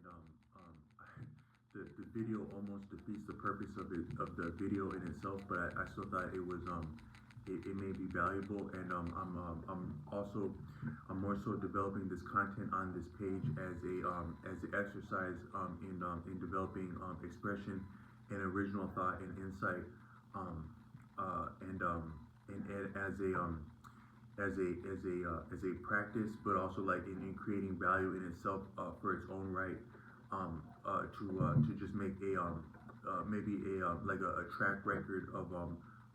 and the video almost defeats the purpose of the video in itself. But I still thought it was it may be valuable, and I'm also I'm more so developing this content on this page as an exercise in developing expression and original thought and insight, um, and as a practice, but also like in creating value in itself for its own right, to just make a maybe like a track record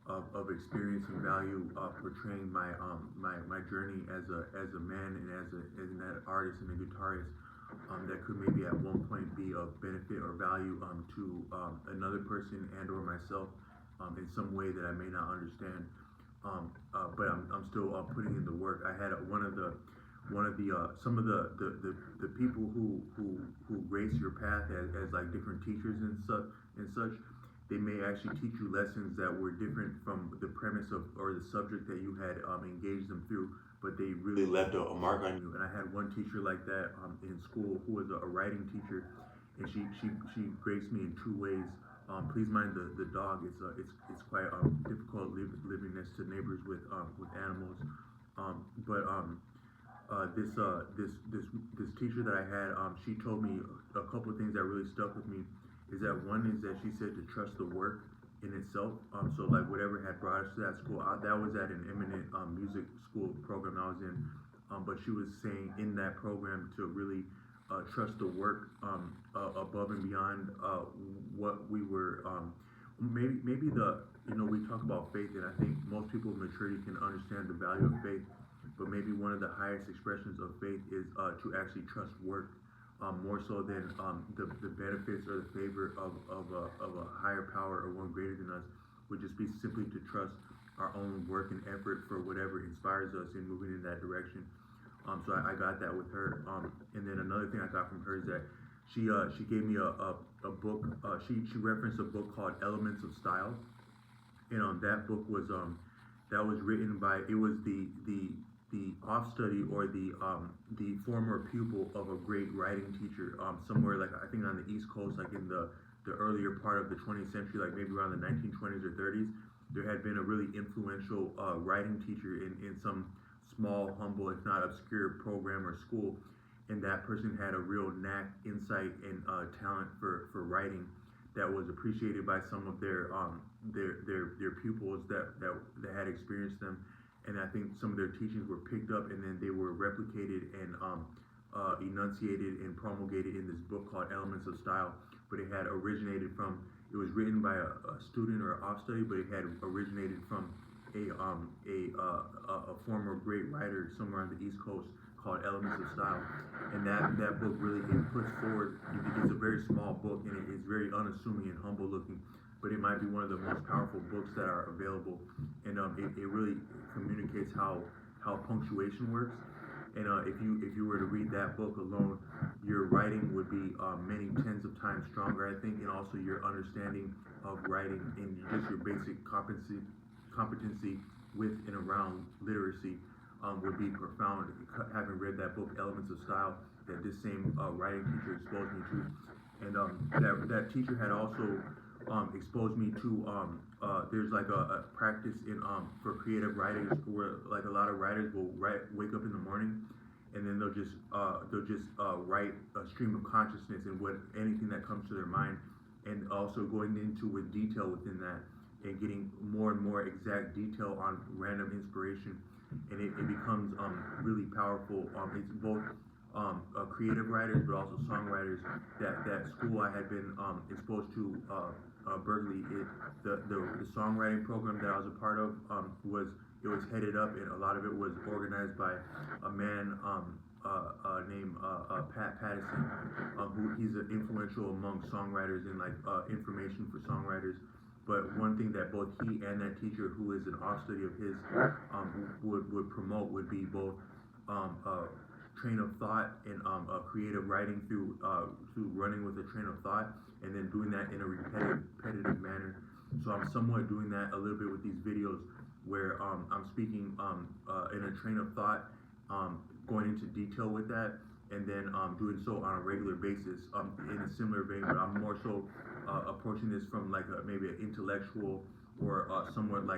of experiencing value, portraying my journey as a man and as an artist and a guitarist, that could maybe at one point be of benefit or value to another person and or myself in some way that I may not understand. But I'm still putting in the work. I had one of the some of the people who grace your path as like different teachers and such. They may actually teach you lessons that were different from the premise of or the subject that you had engaged them through, but they really left a mark on you. And I had one teacher like that in school who was a writing teacher, and she graced me in two ways. Please mind the dog. It's quite difficult living next to neighbors with animals. But this teacher that I had, she told me a couple of things that really stuck with me. Is that one is that she said to trust the work in itself. So like whatever had brought us to that school, that was at an eminent music school program I was in. But she was saying in that program to really trust the work above and beyond what we were. Maybe the we talk about faith, and I think most people of maturity can understand the value of faith. But maybe one of the highest expressions of faith is to actually trust work, more so than the benefits or the favor of a higher power or one greater than us, would just be simply to trust our own work and effort for whatever inspires us in moving in that direction. So I got that with her. And then another thing I got from her is that she gave me a book. She referenced a book called Elements of Style, and that book was that was written by, it was the off study or the former pupil of a great writing teacher, somewhere like I think on the East Coast, like in the earlier part of the 20th century, like maybe around the 1920s or 30s. There had been a really influential writing teacher in some small, humble, if not obscure program or school, and that person had a real knack, insight, and talent for writing that was appreciated by some of their pupils that had experienced them. And I think some of their teachings were picked up and then they were replicated and enunciated and promulgated in this book called Elements of Style. But it had originated from, it was written by a student or an off study, but it had originated from a former great writer somewhere on the East Coast called Elements of Style. And that book really, it puts forward, it's a very small book and it is very unassuming and humble looking, but it might be one of the most powerful books that are available. And it really communicates how punctuation works. And if you were to read that book alone, your writing would be many tens of times stronger, I think, and also your understanding of writing and just your basic competency with and around literacy would be profound. Having read that book, Elements of Style, that this same writing teacher exposed me to, and that teacher had also exposed me to there's like a practice in for creative writers where like a lot of writers will wake up in the morning and then they'll just write a stream of consciousness and what anything that comes to their mind, and also going into with detail within that and getting more and more exact detail on random inspiration, and it becomes really powerful. It's both creative writers but also songwriters. That school I had been exposed to, Berkeley, the songwriting program that I was a part of, was headed up, and a lot of it was organized by a man named Pat Pattison, who he's influential among songwriters and like information for songwriters. But one thing that both he and that teacher, who is an off study of his, would promote would be both train of thought and creative writing through running with a train of thought, and then doing that in a repetitive manner. So I'm somewhat doing that a little bit with these videos, where I'm speaking in a train of thought, going into detail with that, and then doing so on a regular basis in a similar vein, but I'm more so approaching this from like maybe an intellectual or somewhat like